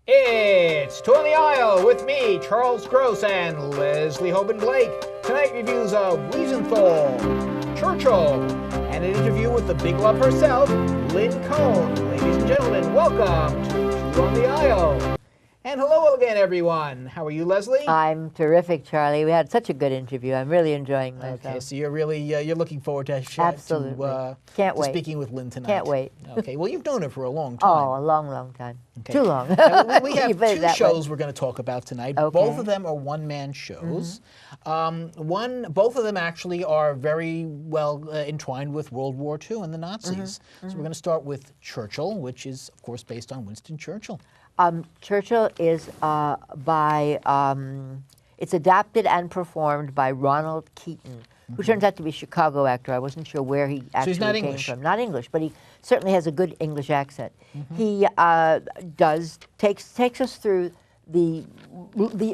It's Two on the Aisle with me, Charles Gross, and Leslie Hoban Blake. Tonight reviews Wiesenthal, Churchill, and an interview with the big love herself, Lynn Cohen. Ladies and gentlemen, welcome to Two on the Aisle. And hello again, everyone. How are you, Leslie? I'm terrific, Charlie. We had such a good interview. I'm really enjoying myself. Okay, so you're really you're looking forward to Absolutely. Can't wait. speaking with Lynn tonight. Can't wait. Okay, well, you've known her for a long time. Oh, a long, long time. Okay. Too long. We have two shows we're going to talk about tonight. Okay. Both of them are one-man shows. Both of them actually are very well entwined with World War II and the Nazis. So we're going to start with Churchill, which is, of course, based on Winston Churchill. Churchill is it's adapted and performed by Ronald Keaton, who turns out to be a Chicago actor. I wasn't sure where he actually he's not came English. from. Not English, but he certainly has a good English accent. He takes us through the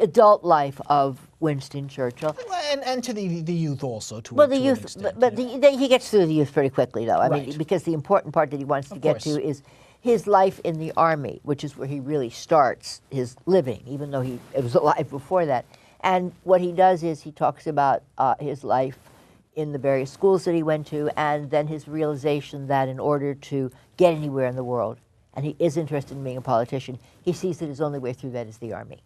adult life of Winston Churchill. And to the youth also, to Well, to the an youth, extent, but yeah. he gets through the youth pretty quickly, though. I mean, Right. because the important part that he wants to Of get course. to is his life in the Army, which is where he really starts his living, even though he was alive before that. And what he does is he talks about his life in the various schools that he went to, and then his realization that in order to get anywhere in the world, and he is interested in being a politician, he sees that his only way through that is the Army.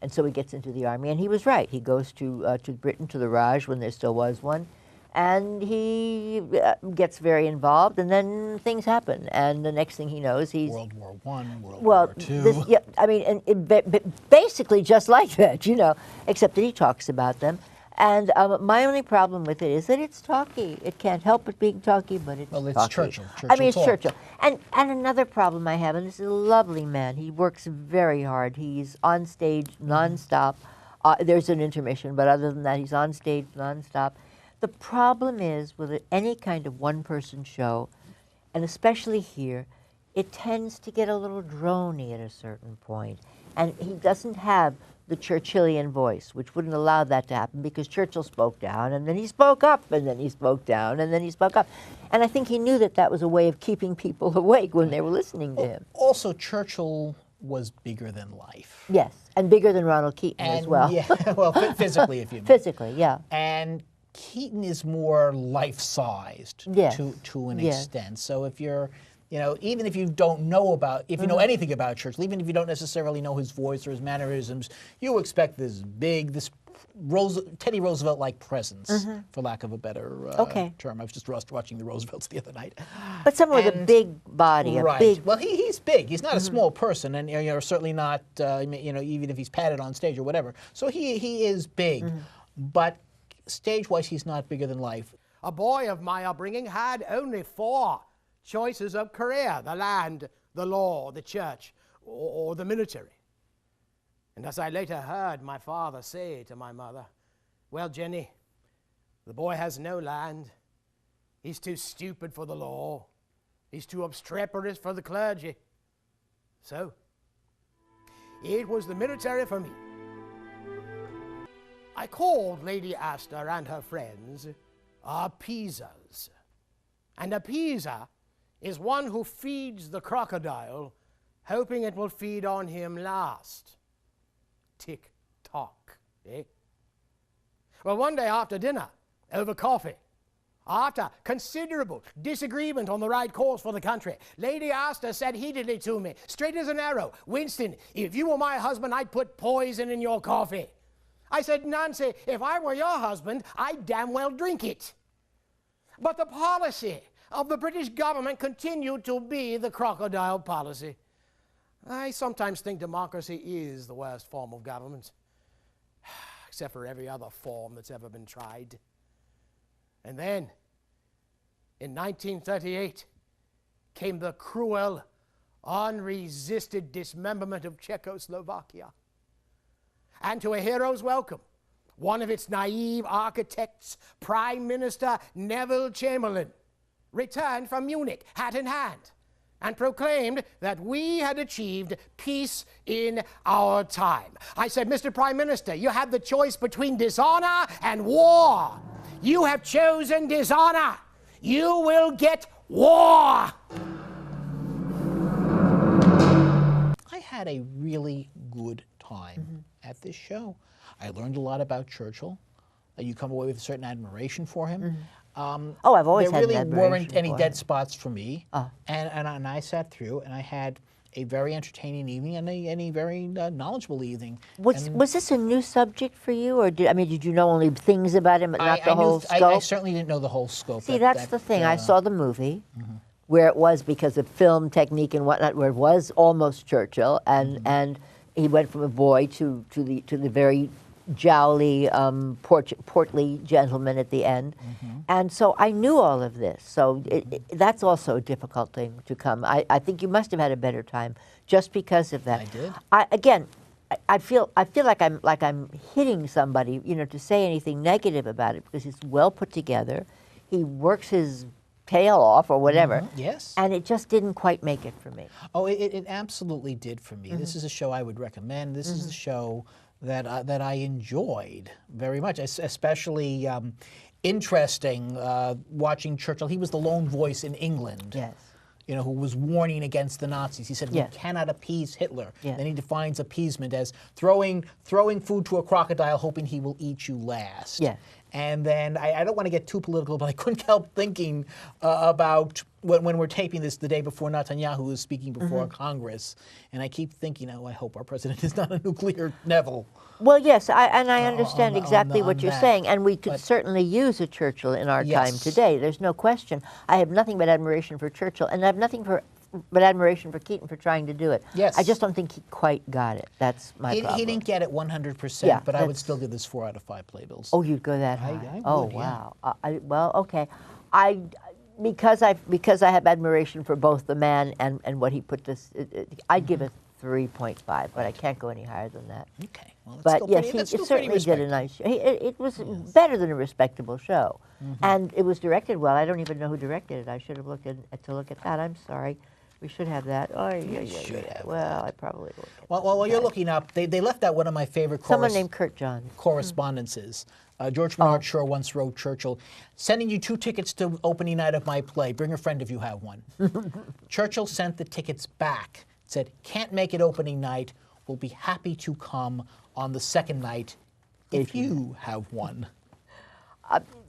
And so he gets into the Army, and he was right. He goes to Britain, to the Raj, when there still was one, and he gets very involved, and then things happen. And the next thing he knows, he's... World War I, World War II. Yeah, I mean, and basically just like that, you know, except that he talks about them. And my only problem with it is that it's talky. It can't help but being talky, but it's Well, it's talky. Churchill. I mean, it's talk. Churchill. And another problem I have, and this is a lovely man, he works very hard. He's on stage nonstop. There's an intermission, but other than that, he's on stage nonstop. The problem is with any kind of one-person show, and especially here, it tends to get a little drony at a certain point. And he doesn't have the Churchillian voice, which wouldn't allow that to happen, because Churchill spoke down, and then he spoke up, and then he spoke down, and then he spoke up. And I think he knew that that was a way of keeping people awake when they were listening to him. Also, Churchill was bigger than life. Yes, and bigger than Ronald Keaton as well. Yeah, well, physically, if you mean. Physically, yeah. And Keaton is more life-sized Yes. to an Yes. extent. So if you're, you know, even if you don't know about, if you know anything about Churchill, even if you don't necessarily know his voice or his mannerisms, you expect this big, Teddy Roosevelt-like presence, for lack of a better term. I was just watching the Roosevelts the other night. But someone with a big body, Right. a big... Well, he's big. He's not a small person, and you know, certainly not, you know, even if he's padded on stage or whatever. So he is big, but stage-wise, he's not bigger than life. A boy of my upbringing had only 4 choices of career: the land, the law, the church, or the military. And as I later heard my father say to my mother, "Well, Jenny, the boy has no land. He's too stupid for the law. He's too obstreperous for the clergy." So, it was the military for me. I called Lady Astor and her friends appeasers. And appeaser is one who feeds the crocodile, hoping it will feed on him last. Tick-tock, eh? Well, one day after dinner, over coffee, after considerable disagreement on the right course for the country, Lady Astor said heatedly to me, straight as an arrow, "Winston, if you were my husband, I'd put poison in your coffee." I said, "Nancy, if I were your husband, I'd damn well drink it." But the policy of the British government continued to be the crocodile policy. I sometimes think democracy is the worst form of government, except for every other form that's ever been tried. And then, in 1938, came the cruel, unresisted dismemberment of Czechoslovakia. And to a hero's welcome, one of its naive architects, Prime Minister Neville Chamberlain, returned from Munich, hat in hand, and proclaimed that we had achieved peace in our time. I said, "Mr. Prime Minister, you have the choice between dishonor and war. You have chosen dishonor. You will get war." had a really good time at this show. I learned a lot about Churchill. You come away with a certain admiration for him. Oh, I've always had an There really admiration weren't any for dead him. spots for me. And I sat through, and I had a very entertaining evening and a very knowledgeable evening. Was this a new subject for you, or did you know only things about him, but not the whole scope? I certainly didn't know the whole scope. See, that's the thing. I saw the movie, where it was because of film technique and whatnot, where it was almost Churchill, and he went from a boy to the very jowly, portly gentleman at the end. And so I knew all of this. So that's also a difficult thing to come. I think you must have had a better time just because of that. I did. Again, I feel like I'm hitting somebody, to say anything negative about it, because it's well put together. He works his tail off or whatever. Yes. And it just didn't quite make it for me. Oh, it absolutely did for me. This is a show I would recommend. This is a show that I enjoyed very much, especially interesting watching Churchill. He was the lone voice in England. Yes. Who was warning against the Nazis. He said, Yes. we cannot appease Hitler. Yes. Then he defines appeasement as throwing food to a crocodile, hoping he will eat you last. Yes. And then, I don't want to get too political, but I couldn't help thinking about when we're taping this the day before Netanyahu is speaking before Congress. And I keep thinking, I hope our president is not a nuclear Neville. Well, yes, I understand exactly what you're that. saying, and we could certainly use a Churchill in our time today. There's no question. I have nothing but admiration for Churchill, and I have nothing but admiration for Keaton for trying to do it. Yes. I just don't think he quite got it. That's my problem. He didn't get it 100%, Yeah, but I would still give this 4 out of 5 playbills. Oh, you'd go that high? I Oh, would, yeah. wow. Well, okay. Because I have admiration for both the man and what he put this, I'd give it 3.5, but I can't go any higher than that. Okay. Well, that's But still yes, pretty, that's he still pretty certainly did a nice show. It was better than a respectable show, and it was directed well. I don't even know who directed it. I should have looked at that. I'm sorry. We should have that. Oh, yeah. should have Well, I probably will. Well, while you're looking up, they left out one of my favorite Someone named Kurt John. correspondences. George Bernard Shaw once wrote Churchill, sending you 2 tickets to opening night of my play. Bring a friend if you have one. Churchill sent the tickets back, said, can't make it opening night. We'll be happy to come on the second night if you have one.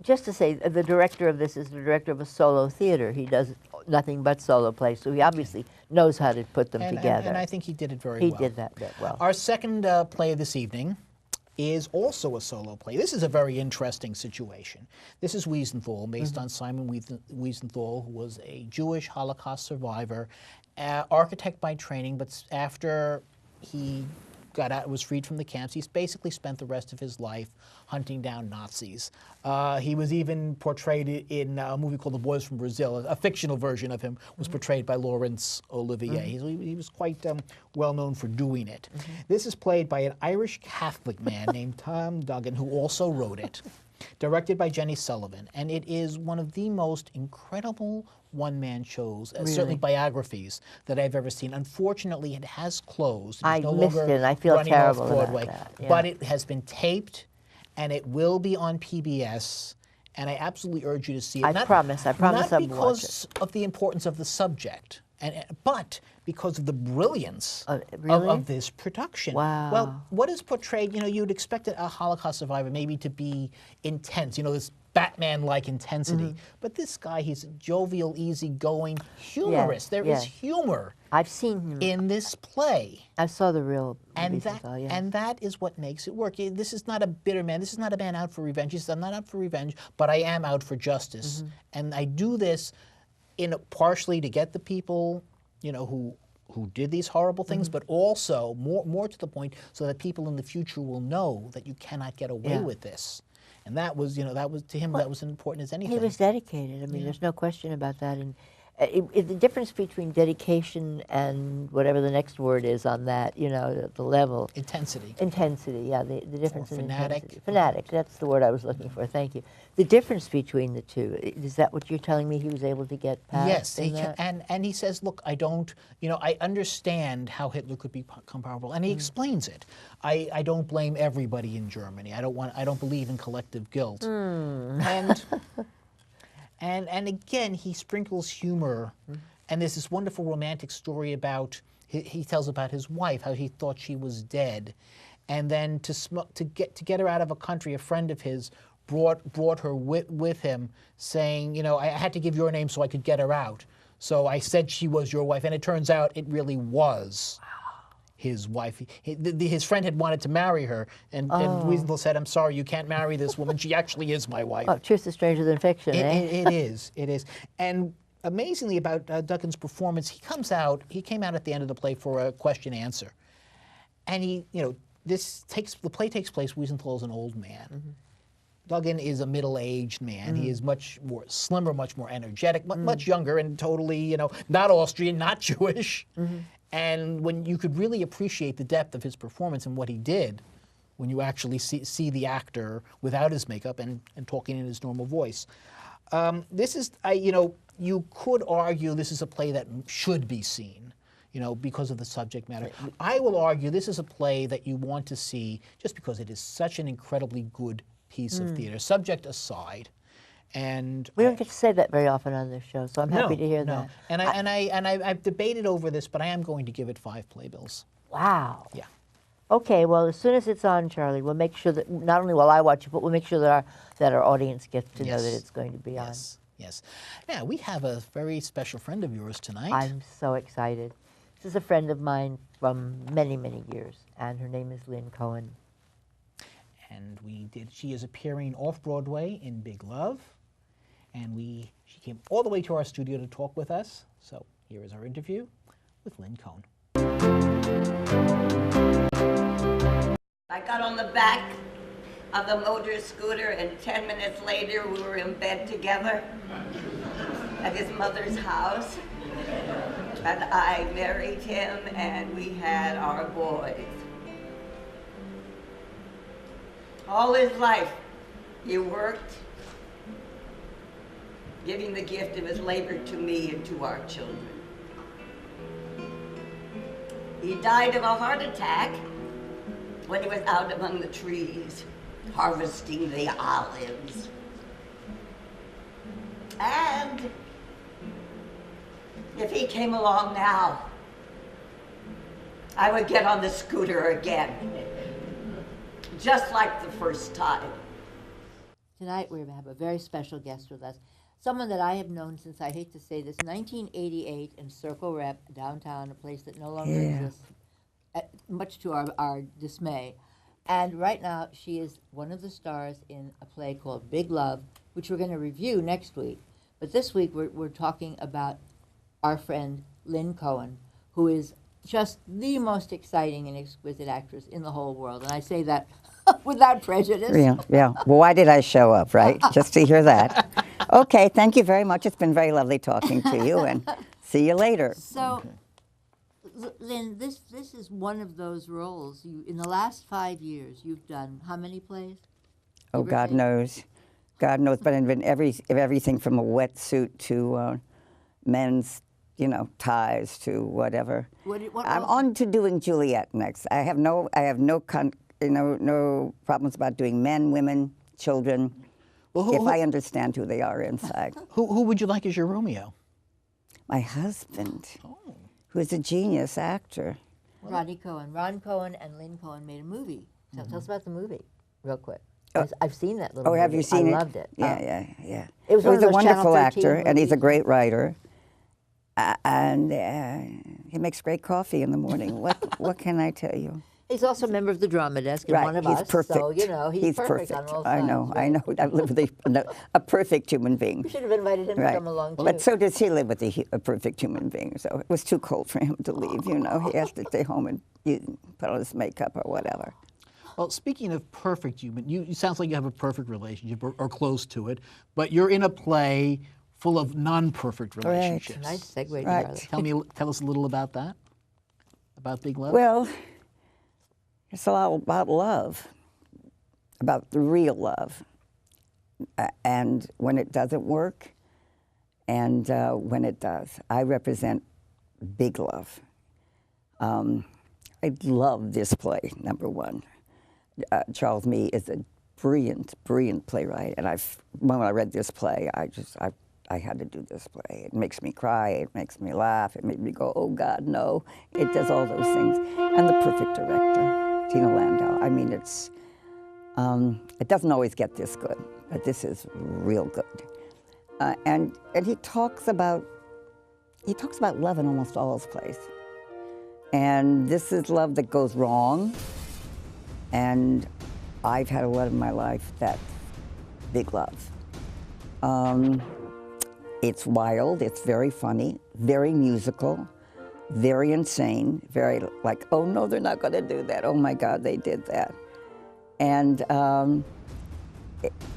Just to say, the director of this is the director of a solo theater. He does nothing but solo plays, so he obviously knows how to put them together. And I think he did it very He well. did that well. Our second play of this evening is also a solo play. This is a very interesting situation. This is Wiesenthal, based on Simon Wiesenthal, who was a Jewish Holocaust survivor, architect by training, but after he got out, was freed from the camps, he's basically spent the rest of his life hunting down Nazis. He was even portrayed in a movie called The Boys from Brazil. A fictional version of him was portrayed by Laurence Olivier. He was quite well known for doing it. This is played by an Irish Catholic man named Tom Duggan, who also wrote it. Directed by Jenny Sullivan, and it is one of the most incredible one-man shows, certainly biographies, that I've ever seen. Unfortunately, it has closed. I no missed longer it. I feel running terrible off about Broadway, that, yeah. but it has been taped, and it will be on PBS. And I absolutely urge you to see it. I promise Not I will watch it. because of the importance of the subject, but because of the brilliance really? of this production. Wow. Well, what is portrayed, you'd expect a Holocaust survivor maybe to be intense, this Batman-like intensity. But this guy, he's jovial, easygoing, humorous. There is humor I've seen him in this play. I saw the real And Wiesenthal, yes. and that is what makes it work. This is not a bitter man. This is not a man out for revenge. He says, I'm not out for revenge, but I am out for justice. And I do this partially to get the people, who did these horrible things, but also, more to the point, so that people in the future will know that you cannot get away with this. And that was, to him, that was as important as anything. He was dedicated. I mean, there's no question about that. And the difference between dedication and whatever the next word is on that, the level. Intensity. Intensity, yeah, the difference in fanatic. intensity. Fanatic, that's the word I was looking for, thank you. The difference between the two, is that what you're telling me he was able to get past? Yes, and he says, look, I don't, I understand how Hitler could become powerful, and he explains it. I don't blame everybody in Germany. I don't believe in collective guilt. And again, he sprinkles humor, and there's this wonderful romantic story about he tells about his wife, how he thought she was dead. And then to get her out of a country, a friend of his brought her with him, saying, you know, I had to give your name so I could get her out. So I said she was your wife, and it turns out it really was his wife. His friend had wanted to marry her, and Wiesenthal said, I'm sorry, you can't marry this woman. She actually is my wife. Oh, truth is stranger than fiction, It is. And amazingly about Duncan's performance, he came out at the end of the play for a question-answer. And the play takes place, Wiesenthal is an old man. Mm-hmm. Duncan is a middle-aged man. Mm-hmm. He is much more slimmer, much more energetic, much younger, and totally, not Austrian, not Jewish. Mm-hmm. And when you could really appreciate the depth of his performance and what he did, when you actually see the actor without his makeup and talking in his normal voice. This is, you could argue this is a play that should be seen, because of the subject matter. I will argue this is a play that you want to see just because it is such an incredibly good piece of theater, subject aside. And we don't get to say that very often on this show, so I'm happy to hear that. And I've debated over this, but I am going to give it 5 playbills. Wow. Yeah. Okay, well, as soon as it's on, Charlie, we'll make sure that not only will I watch it, but we'll make sure that our audience gets to know that it's going to be on. Yes. Now, we have a very special friend of yours tonight. I'm so excited. This is a friend of mine from many, many years, and her name is Lynn Cohen. And she is appearing off-Broadway in Big Love, and she came all the way to our studio to talk with us. So here is our interview with Lynn Cohen. I got on the back of the motor scooter, and 10 minutes later we were in bed together at his mother's house. And I married him, and we had our boys. All his life, he worked, giving the gift of his labor to me and to our children. He died of a heart attack when he was out among the trees, harvesting the olives. And if he came along now, I would get on the scooter again, just like the first time. Tonight we have a very special guest with us, someone that I have known since, I hate to say this, 1988 in Circle Rep downtown, a place that no longer exists, much to our dismay. And right now she is one of the stars in a play called Big Love, which we're going to review next week. But this week we're talking about our friend Lynn Cohen, who is just the most exciting and exquisite actress in the whole world. And I say that without prejudice. Yeah. Well, why did I show up, right? Just to hear that. Okay, thank you very much. It's been very lovely talking to you, and see you later. So, Lynn, this is one of those roles. In the last 5 years, you've done how many plays? Oh, God knows. God knows, but I've been everything from a wetsuit to men's, ties to whatever. What I'm on to doing Juliet next. I have no problems about doing men, women, children, if I understand who they are inside. Who would you like as your Romeo? My husband, who is a genius actor. Ron Cohen and Lynn Cohen made a movie. So tell us about the movie, real quick. I've seen that little movie. Oh, have you seen it? I loved it. Yeah. It was a wonderful actor, movies. and he's a great writer. And he makes great coffee in the morning. What can I tell you? He's also a member of the drama desk and one of us. He's perfect. So, he's perfect on all I sides. know. I've lived with a perfect human being. We should have invited him to come along, too. But so does he live with a perfect human being. So it was too cold for him to leave, He has to stay home and put on his makeup or whatever. Well, speaking of perfect human, you sounds like you have a perfect relationship or close to it, but you're in a play full of non-perfect relationships. Nice segue, right. Charlie. Tell us a little about that, about Big Love. Well, it's all about love, about the real love, and when it doesn't work, and when it does. I represent Big Love. I love this play, number one. Charles Mee is a brilliant, brilliant playwright, and when I read this play, I I had to do this play. It makes me cry, it makes me laugh, it made me go, oh God, no. It does all those things. And the perfect director, Tina Landau. I mean, it's, it doesn't always get this good, but this is real good. And he talks about love in almost all his plays. And this is love that goes wrong. And I've had a lot in my life that's big love. It's wild, it's very funny, very musical, very insane, very like, oh no, they're not gonna do that. Oh my God, they did that. And,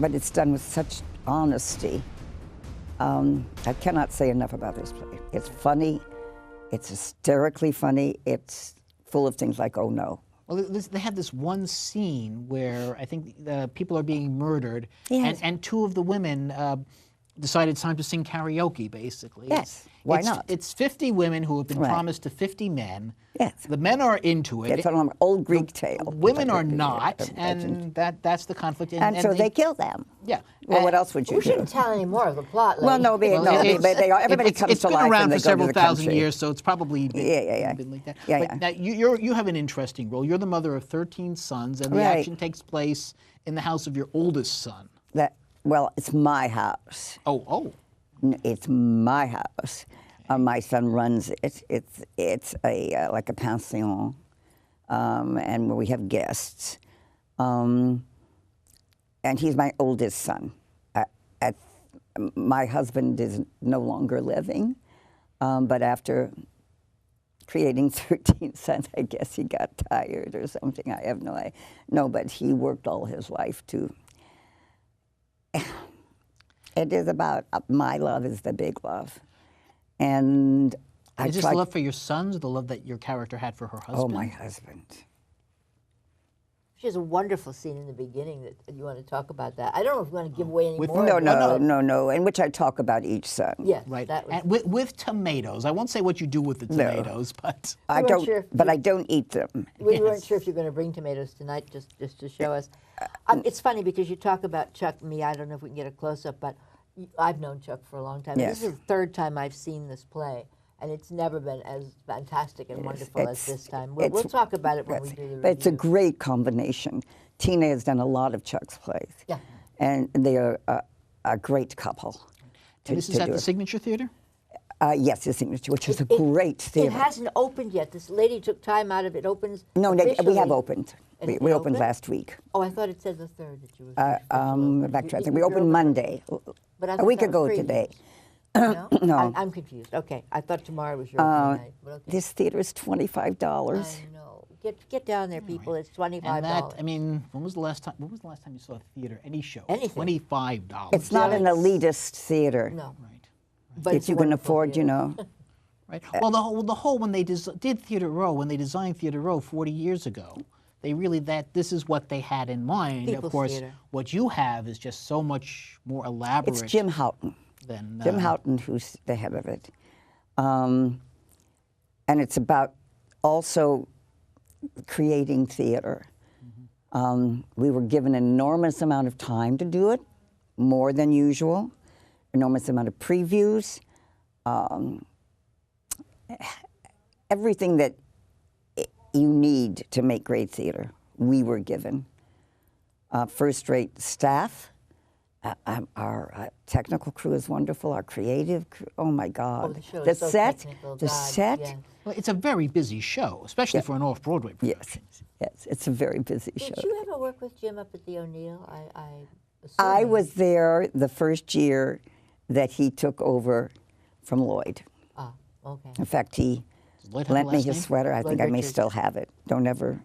but it's done with such honesty. I cannot say enough about this play. It's funny, it's hysterically funny, it's full of things like, oh no. Well, they had this one scene where I think people are being murdered, Yes. and two of the women decided it's time to sing karaoke, basically. Yes, why not? It's 50 women who have been Right. promised to 50 men. Yes. The men are into it. It's an old Greek tale. Women are Like, not, legend. and that's the conflict. And so they kill them. Yeah. Well, what else would you We do? shouldn't tell any more of the plot, Well, lady. no, everybody comes to life It's been around and they for go to several the thousand country. years, so it's probably been like that. Yeah, but yeah. now you have an interesting role. You're the mother of 13 sons, and the Right. action takes place in the house of your oldest son. Well, it's my house. Oh. It's my house. My son runs it. It's a like a pension, and we have guests. And he's my oldest son. My husband is no longer living, but after creating 13 sons, I guess he got tired or something. I have no idea. No, but he worked all his life to. It is about my love is the big love, and Is this the love for your sons, or the love that your character had for her husband? Oh, my husband. She has a wonderful scene in the beginning that you want to talk about that. I don't know if you want to give away any With- more. No, in which I talk about each son. Yes, Right. that was, And with tomatoes. I won't say what you do with the tomatoes, but I weren't don't, sure if but you- I don't eat them. we weren't sure if you're going to bring tomatoes tonight, just to show us. It's funny because you talk about Chuck and me. I don't know if we can get a close-up, but I've known Chuck for a long time. Yes. This is the third time I've seen this play, and it's never been as fantastic and wonderful as this time. We'll talk about it when we do the review. But it's a great combination. Tina has done a lot of Chuck's plays. Yeah. And they are a great couple. and this is at the Signature Theatre? Yes, the Signature, which is a great It theater. hasn't opened yet. This lady took time out of it. Opens No, we officially. have opened. And We it opened opened? last week. Oh, I thought it said the third that you were. Backtracking. We opened Monday, But I a thought week that was ago preview. today. No? No. I'm confused. Okay, I thought tomorrow was your opening night. But okay. This theater is $25. I know. Get down there, people. It's $25. And that, I mean, when was the last time you saw a theater, any show? Anything. $25. It's not an elitist theater. No. Right. But If it's a you can wonderful afford, theater. you know. Right. Well, the whole when they did Theatre Row, when they designed Theatre Row 40 years ago, they really this is what they had in mind. People's of course, theater. what you have is just so much more elaborate. It's Jim Houghton. Than, Jim Houghton, who's the head of it. And it's about also creating theater. We were given an enormous amount of time to do it, more than usual, enormous amount of previews, everything that you need to make great theater, we were given. First-rate staff. Our technical crew is wonderful. Our creative crew, oh my God. the show the is so set, technical, the God, set. yes. Well, it's a very busy show, especially for an off-Broadway production. Yes, it's a very busy show. Did you ever work with Jim up at the O'Neill? I was there the first year that he took over from Lloyd. Ah, okay. In fact, he Lloyd have a lent me last his name? sweater. I think Lloyd I may Richards. still have it. Don't ever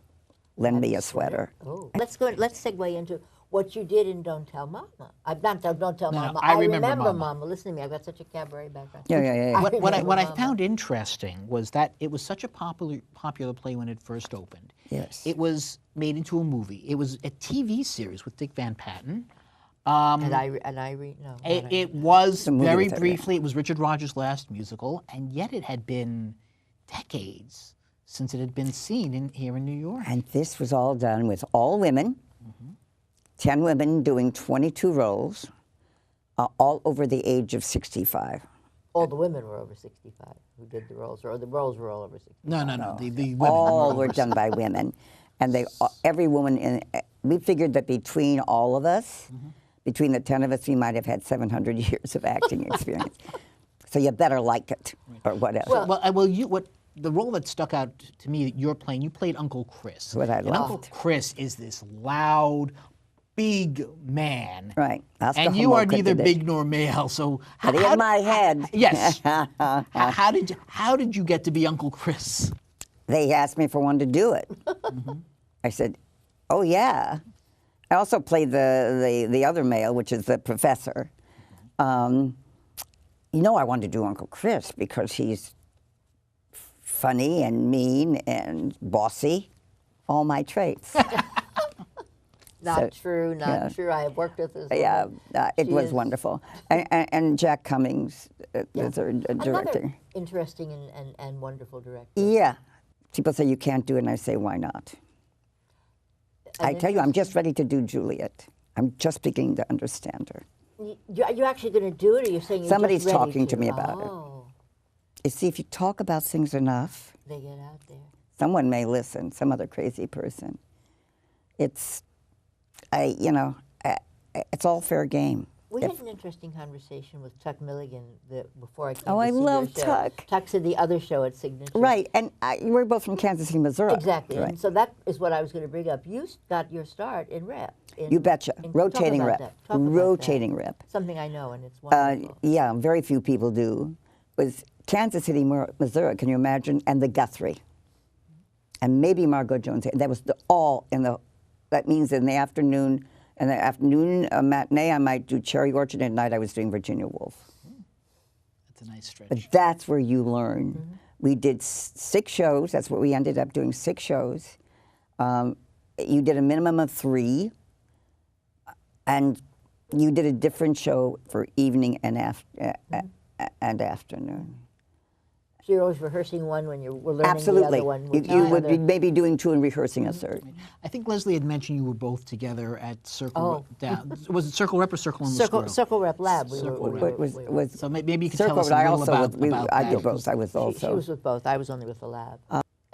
lend me a sweater. Oh, let's segue into what you did in Don't Tell Mama. Don't Tell No, Mama. I remember Mama. Mama. Listen to me. I've got such a cabaret background. Yeah. What I remember Mama. found interesting was that it was such a popular play when it first opened. Yes. It was made into a movie. It was a TV series with Dick Van Patten. And I read no. It was movie very with her, yeah. briefly. It was Richard Rodgers' last musical, and yet it had been decades since it had been seen here in New York. And this was all done with all women, 10 women doing 22 roles. all over the age of 65. All the women were over 65 who did the roles, or the roles were all over 65. No. The women All were over done by women. And they, every woman, we figured that between all of us, between the 10 of us, we might have had 700 years of acting experience. So you better like it, or whatever. Well, the role that stuck out to me that you're playing, you played Uncle Chris. What I and Uncle loved. Chris is this loud, big man. Right. And you are neither big nor male, so But in my head. Yes. how did you get to be Uncle Chris? They asked me if I wanted to do it. I said, oh, yeah. I also played the other male, which is the professor. You know, I wanted to do Uncle Chris because he's funny and mean and bossy, all my traits. Not true. I have worked with this. Yeah, it was is wonderful. And Jack Cummings, the third director. Another interesting and wonderful director. Yeah. People say you can't do it, and I say, why not? I tell you, I'm just ready to do Juliet. I'm just beginning to understand her. Are you actually going to do it, or you're saying you're Somebody's just ready talking to me about it. You see, if you talk about things enough, They get out there. someone may listen, some other crazy person. It's all fair game. We had an interesting conversation with Tuck Milligan before I came Oh, to I see your love show. Tuck. Tuck's did the other show at Signature. Right, and we're both from Kansas City, Missouri. Exactly, Right. and so that is what I was going to bring up. You got your start in rep. You betcha. Rotating rep. Rotating rep. Something I know, and it's wonderful. Yeah, very few people do. Was Kansas City, Missouri, can you imagine? And the Guthrie. And maybe Margot Jones. That was that means in the afternoon, matinee, I might do Cherry Orchard, and at night I was doing Virginia Woolf. That's a nice stretch. But that's where you learn. We did 6 shows. That's what we ended up doing, 6 shows. You did a minimum of 3. And you did a different show for evening and afternoon. So you're always rehearsing one when you were learning Absolutely. the other one. You would be maybe doing 2 and rehearsing a third. I think Leslie had mentioned you were both together at Circle. Was it Circle Rep or Circle on the Squirrel? Circle Rep Lab. Circle Rep. So maybe you could Circle, tell us a little about I that. did both. I was also. She was with both. I was only with the lab.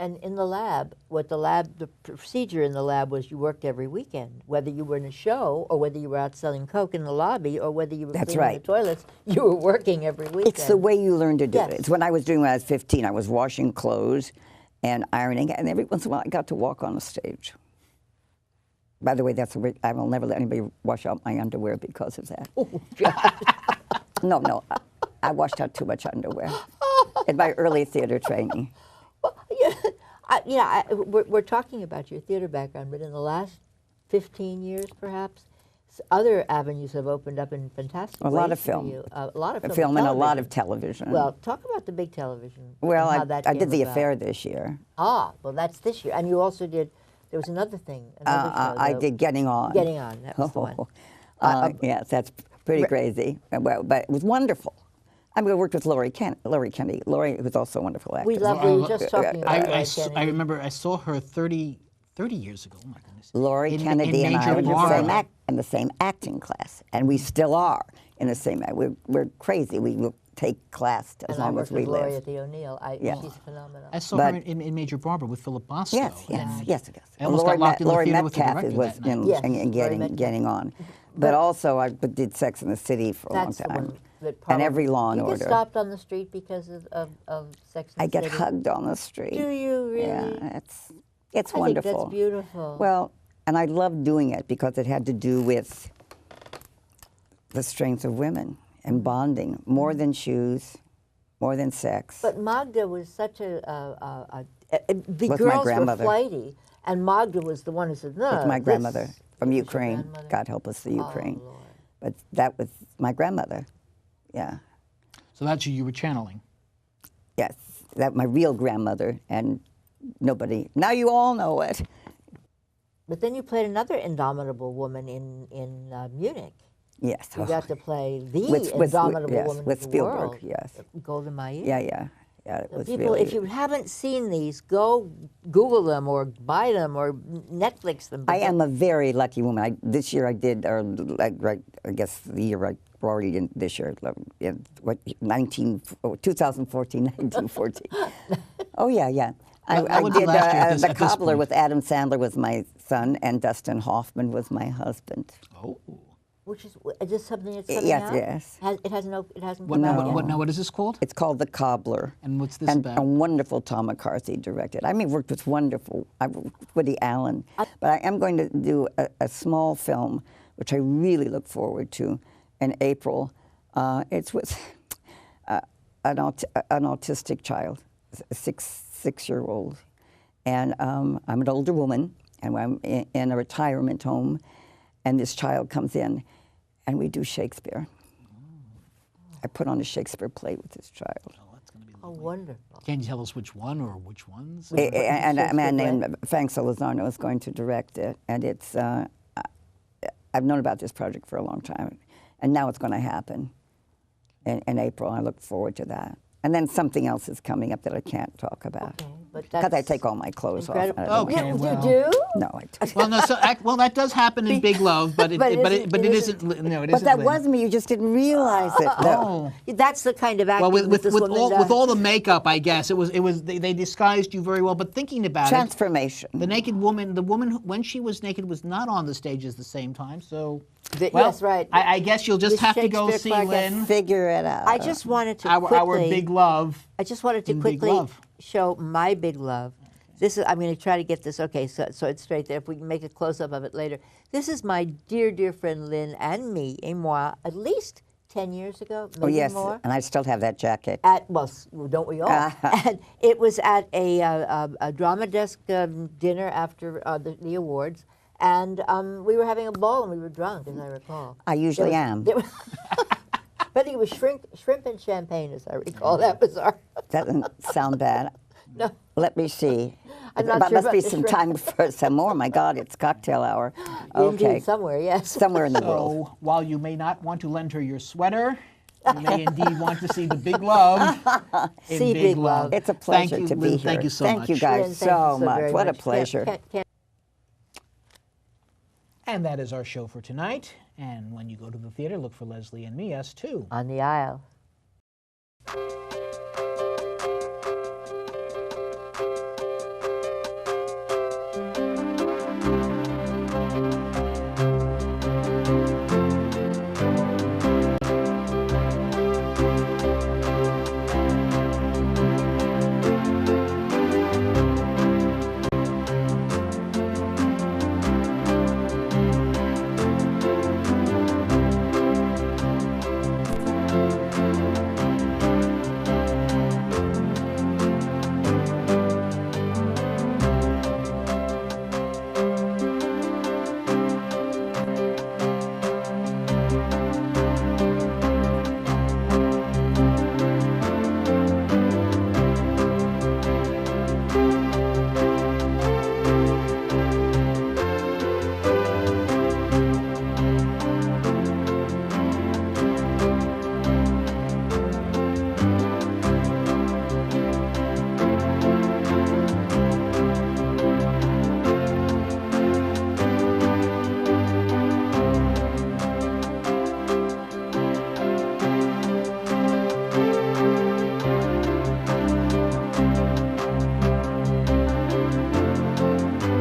And in the lab, the procedure in the lab was you worked every weekend, whether you were in a show or whether you were out selling Coke in the lobby or whether you were cleaning the toilets, you were working every weekend. It's the way you learn to do it. It's when I was 15. I was washing clothes and ironing, and every once in a while I got to walk on the stage. By the way, I will never let anybody wash out my underwear because of that. Oh, God. No, I washed out too much underwear in my early theater training. We're talking about your theater background, but in the last 15 years, perhaps, other avenues have opened up in fantastic ways. A lot of film. For you. A lot of film and a lot of television. Well, talk about the big television. Well, and how that I did came The about. Affair this year. Ah, well, that's this year. And you also did, there was another thing. I did Getting On. Getting On, that was the one. Yes, that's pretty crazy. Well, but it was wonderful. I worked with Laurie Kennedy. Laurie was also a wonderful actor. We were just talking about I remember I saw her 30 years ago. Oh my goodness. Laurie Kennedy and I were in the same acting class, and we still are in the same. We're crazy. We will take class as long as we live. I worked with Laurie live. at the O'Neill. She's phenomenal. I saw her in Major Barbara with Philip Bosco. Yes. I almost got locked in the theater with the director was that night. in Getting On. But also I did Sex and the City for a long time. And every Law and Order. You get stopped on the street because of Sex and the I City? get hugged on the street. Do you really? Yeah, it's I wonderful. think that's beautiful. Well, and I loved doing it because it had to do with the strength of women and bonding, more than shoes, more than sex. But Magda was such the With girls my grandmother. were flighty, and Magda was the one who said, no. With my grandmother from Was your Ukraine. grandmother? God help us, the Ukraine. Oh, Lord. But that was my grandmother. Yeah. So that's who you were channeling. Yes, that my real grandmother, and nobody. Now you all know it. But then you played another indomitable woman in Munich. Yes. You got to play the With- indomitable yes, woman with of the Spielberg, world. yes. Golda Meir. Yeah. It was People, really, if you haven't seen these, go Google them or buy them or Netflix them. I am a very lucky woman. This year I did, or I guess the year already in this year, in 2014, 1914. Oh, yeah. I would be did last year at The this Cobbler point. with Adam Sandler was my son, and Dustin Hoffman was my husband. Oh. Which is this something that's coming Yes, out? yes. It hasn't it hasn't What, come out what, yet. what is this called? It's called The Cobbler. And what's this and about? A wonderful Tom McCarthy directed. I mean, worked with wonderful Woody Allen. But I am going to do a small film, which I really look forward to, in April. It's with an autistic child, a six-year-old. And I'm an older woman, and I'm in a retirement home, and this child comes in, and we do Shakespeare. I put on a Shakespeare play with this child. Oh, that's going to be Oh, lovely. wonderful. Can you tell us which one or which ones? And a man Shakespeare named Frank Solizano is going to direct it, and it's. I've known about this project for a long time, and now it's going to happen in April. I look forward to that. And then something else is coming up that I can't talk about. Okay, but Because I that's take all my clothes incredible. off. Okay, You well. do? No, I don't. Well, no, well, that does happen in Big Love, but it isn't. No, it But isn't. that Lynn. was me. You just didn't realize it. Oh. That's the kind of acting Well, with this woman all does. the makeup, I guess it was they disguised you very well. But thinking about Transformation. it, the naked woman, when she was naked, was not on the stage at the same time. So, Yes, right. I guess you'll just The have to go Shakespeare see project. Lynn, Figure it out. I just wanted to our quickly. Big Love. I just wanted to in Big quickly Love. show my big love. This is. I'm going to try to get this. Okay, so it's straight there. If we can make a close up of it later. This is my dear friend Lynn and me, et moi, at least 10 years ago, maybe Oh, yes. more. And I still have that jacket. Don't we all? And it was at a drama desk dinner after the awards, and we were having a ball and we were drunk, as I recall. I usually am. I think it was shrimp and champagne, as I recall. That was our. Doesn't sound bad. No. Let me see. I'm not There sure must be about the some shrimp. time for some more. My God, it's cocktail hour. Indeed, Okay. somewhere, yes. Somewhere in the world. So while you may not want to lend her your sweater, you may indeed want to see the Big Love. in See Big Love. It's a pleasure Thank you, to be Lynn. here. Thank you so Thank much. you guys Lynn, thank you so much. very What a much. pleasure. Can't And that is our show for tonight. And when you go to the theater, look for Leslie and me, us too. on the aisle.